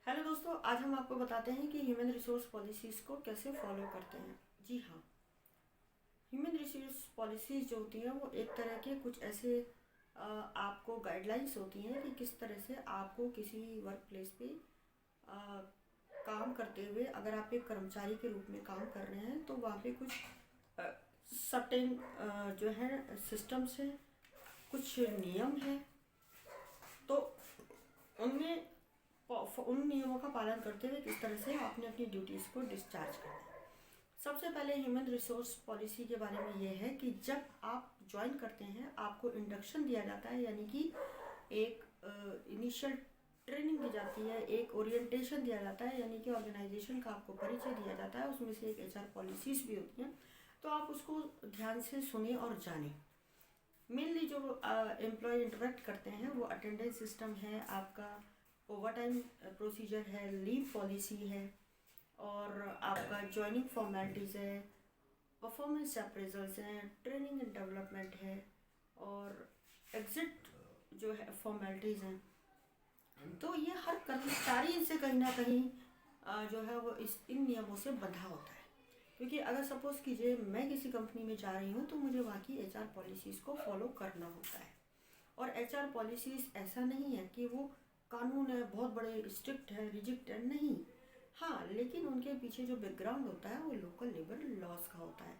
Hello दोस्तों, आज हम आपको बताते हैं कि ह्यूमन रिसोर्स पॉलिसीज़ को कैसे फॉलो करते हैं। जी हाँ, ह्यूमन रिसोर्स पॉलिसीज़ जो होती हैं वो एक तरह के कुछ ऐसे आपको गाइडलाइंस होती हैं कि किस तरह से आपको किसी वर्क प्लेस पे अ, काम करते हुए, अगर आप एक कर्मचारी के रूप में काम कर रहे हैं तो वहाँ पे कुछ सर्टेन जो है सिस्टम्स हैं, कुछ नियम हैं। तो उनमें उन नियमों का पालन करते हुए किस तरह से आपने अपनी ड्यूटीज़ को डिस्चार्ज करना है। सबसे पहले ह्यूमन रिसोर्स पॉलिसी के बारे में ये है कि जब आप ज्वाइन करते हैं आपको इंडक्शन दिया जाता है, यानी कि एक इनिशियल ट्रेनिंग दी जाती है, एक ओरिएंटेशन दिया जाता है, यानी कि ऑर्गेनाइजेशन का आपको परिचय दिया जाता है। उसमें से एक एचआर पॉलिसीज़ भी होती हैं, तो आप उसको ध्यान से सुने और जानें। मेनली जो एम्प्लॉय इंटरेक्ट करते हैं वो अटेंडेंस सिस्टम है, आपका ओवर टाइम प्रोसीजर है, लीव पॉलिसी है, और आपका जॉइनिंग फॉर्मेलिटीज़ है, परफॉर्मेंस अप्रेजल्स हैं, ट्रेनिंग एंड डेवलपमेंट है, और एग्जिट जो है फॉर्मेलिटीज़ हैं। तो ये हर कर्मचारी से कहीं ना कहीं जो है वो इन नियमों से बंधा होता है। क्योंकि अगर सपोज़ कीजिए मैं किसी कंपनी में जा रही हूँ तो मुझे वहाँ की एचआर पॉलिसीज़ को फॉलो करना होता है। और एचआर पॉलिसीज़ ऐसा नहीं है कि वो कानून है, बहुत बड़े स्ट्रिक्ट है, रिजिक्ट है, नहीं। हाँ, लेकिन उनके पीछे जो बैकग्राउंड होता है वो लोकल लेबर लॉज का होता है।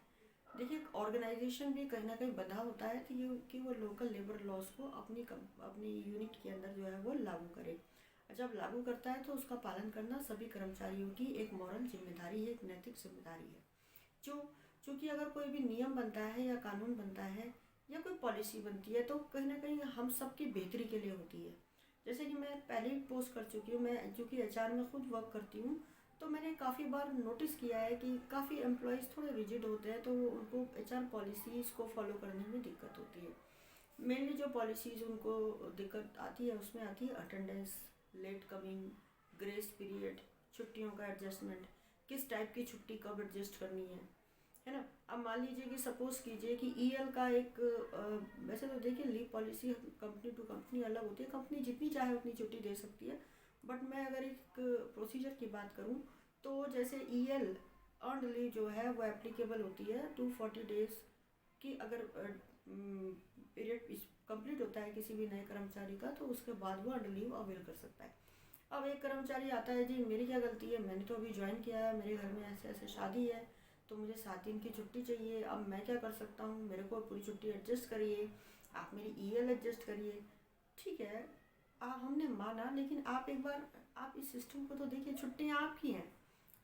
देखिए, ऑर्गेनाइजेशन भी कहीं ना कहीं बंधा होता है तो ये कि वो लोकल लेबर लॉज को अपनी यूनिट के अंदर जो है वो लागू करे। जब लागू करता है तो उसका पालन करना सभी कर्मचारियों की एक मॉरल जिम्मेदारी है, एक नैतिक जिम्मेदारी है। जो चूँकि अगर कोई भी नियम बनता है या कानून बनता है या कोई पॉलिसी बनती है तो कहीं ना कहीं हम सबकी बेहतरी के लिए होती है। जैसे कि मैं पहले ही पोस्ट कर चुकी हूँ, मैं चूँकि एचआर में खुद वर्क करती हूँ, तो मैंने काफ़ी बार नोटिस किया है कि काफ़ी एम्प्लॉयज़ थोड़े रिजिड होते हैं, तो उनको एचआर पॉलिसीज़ को फॉलो करने में दिक्कत होती है। मेनली जो पॉलिसीज़ उनको दिक्कत आती है उसमें आती है attendance, late coming, grace period, छुट्टियों का एडजस्टमेंट, किस टाइप की छुट्टी कब एडजस्ट करनी है ना। अब मान लीजिए कि सपोज़ कीजिए कि ईएल का एक वैसे तो देखिए leave policy company to company अलग होती है, कंपनी जितनी चाहे उतनी छुट्टी दे सकती है। बट मैं अगर एक प्रोसीजर की बात करूँ तो जैसे ईएल अर्नड लीव जो है वो एप्लीकेबल होती है 240 डेज की। अगर पीरियड कंप्लीट होता है किसी भी नए कर्मचारी का तो उसके बाद वो अर्नड लीव अवेल कर सकता है। अब एक कर्मचारी आता है, जी मेरी क्या गलती है, मैंने तो अभी ज्वाइन किया है, मेरे घर में ऐसे ऐसे शादी है तो मुझे 7 दिन की छुट्टी चाहिए। अब मैं क्या कर सकता हूँ, मेरे को पूरी छुट्टी एडजस्ट करिए, आप मेरी ईएल एडजस्ट करिए। ठीक है, हमने माना, लेकिन आप एक बार आप इस सिस्टम को तो देखिए, छुट्टियाँ आपकी हैं,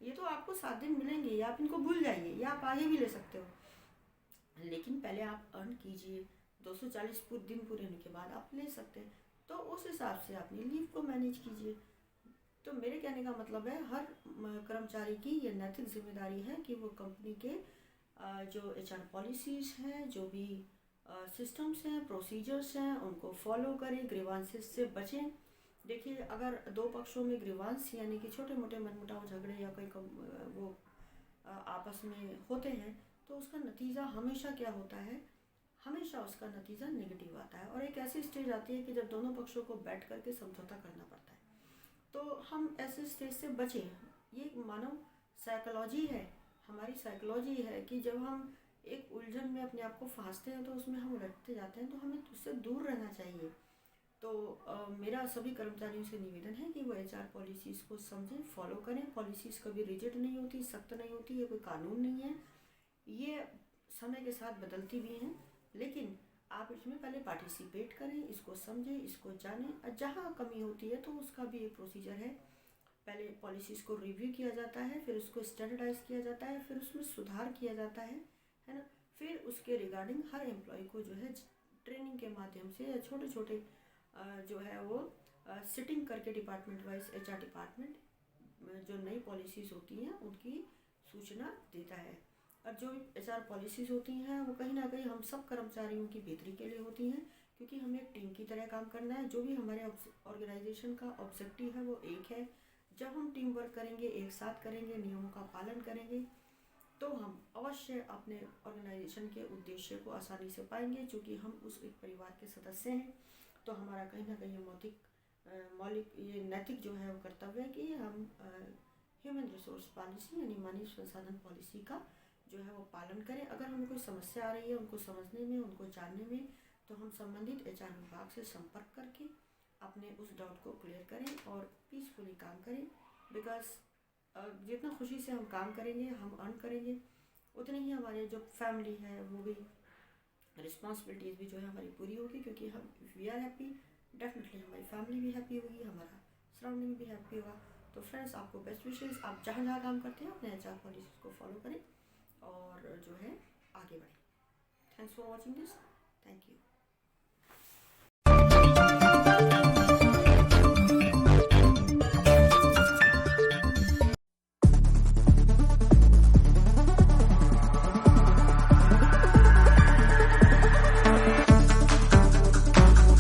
ये तो आपको 7 दिन मिलेंगे, या आप इनको भूल जाइए या आप आगे भी ले सकते हो। लेकिन पहले आप अर्न कीजिए, 240 दिन पूरे होने के बाद आप ले सकते हैं। तो उस हिसाब से अपनी लीव को मैनेज कीजिए। तो मेरे कहने का मतलब है, हर कर्मचारी की ये नैतिक जिम्मेदारी है कि वो कंपनी के जो एचआर पॉलिसीज़ हैं, जो भी सिस्टम्स हैं, प्रोसीजर्स हैं, उनको फॉलो करें, ग्रीवांसेस से बचें। देखिए, अगर दो पक्षों में ग्रीवांस यानी कि छोटे मोटे मनमुटाव, झगड़े या कोई वो आपस में होते हैं तो उसका नतीजा हमेशा क्या होता है, हमेशा उसका नतीजा नेगेटिव आता है। और एक ऐसी स्टेज आती है कि जब दोनों पक्षों को बैठ करके समझौता करना पड़ता है। तो हम ऐसे स्टेज से बचें। ये मानव साइकोलॉजी है, हमारी साइकोलॉजी है कि जब हम एक उलझन में अपने आप को फांसते हैं तो उसमें हम उलझते जाते हैं, तो हमें उससे दूर रहना चाहिए। तो मेरा सभी कर्मचारियों से निवेदन है कि वो एचआर पॉलिसीज़ को समझें, फॉलो करें। पॉलिसीज़ कभी रिजिड नहीं होती, सख्त नहीं होती, ये कोई कानून नहीं है, ये समय के साथ बदलती भी हैं। लेकिन आप इसमें पहले पार्टिसिपेट करें, इसको समझें, इसको जानें, और जहाँ कमी होती है तो उसका भी एक प्रोसीजर है। पहले पॉलिसीज़ को रिव्यू किया जाता है, फिर उसको स्टैंडर्डाइज किया जाता है, फिर उसमें सुधार किया जाता है ना। फिर उसके रिगार्डिंग हर एम्प्लॉय को जो है ट्रेनिंग के माध्यम से या छोटे छोटे जो है वो सिटिंग करके डिपार्टमेंट वाइज एचआर डिपार्टमेंट जो नई पॉलिसीज़ होती हैं उनकी सूचना देता है। और जो एचआर पॉलिसीज़ होती हैं वो कहीं ना कहीं हम सब कर्मचारियों की बेहतरी के लिए होती हैं, क्योंकि हमें एक टीम की तरह काम करना है। जो भी हमारे ऑर्गेनाइजेशन का ऑब्जेक्टिव है वो एक है। जब हम टीम वर्क करेंगे, एक साथ करेंगे, नियमों का पालन करेंगे, तो हम अवश्य अपने ऑर्गेनाइजेशन के उद्देश्य को आसानी से पाएंगे। चूँकि हम उस एक परिवार के सदस्य हैं तो हमारा कहीं ना कहीं मौलिक ये नैतिक जो है वो कर्तव्य है कि हम ह्यूमन रिसोर्स पॉलिसी यानी मानव संसाधन पॉलिसी का जो है वो पालन करें। अगर हमें कोई समस्या आ रही है उनको समझने में, उनको जानने में, तो हम संबंधित एचआर विभाग से संपर्क करके अपने उस डाउट को क्लियर करें और पीसफुली काम करें। बिकॉज जितना खुशी से हम काम करेंगे, हम अर्न करेंगे, उतनी ही हमारे जो फैमिली है वो भी रिस्पॉन्सिबिलिटीज़ भी जो है हमारी पूरी होगी। क्योंकि हम वी आर हैप्पी, डेफिनेटली हमारी फैमिली भी हैप्पी होगी, हमारा सराउंडिंग भी हैप्पी होगा। तो फ्रेंड्स, आपको बेस्ट विशेज़। आप जहाँ जहाँ काम करते हैं अपने एचआर पॉलिसीज़ को फॉलो करें और जो है आगे बढ़ें। Thanks for watching this. Thank you.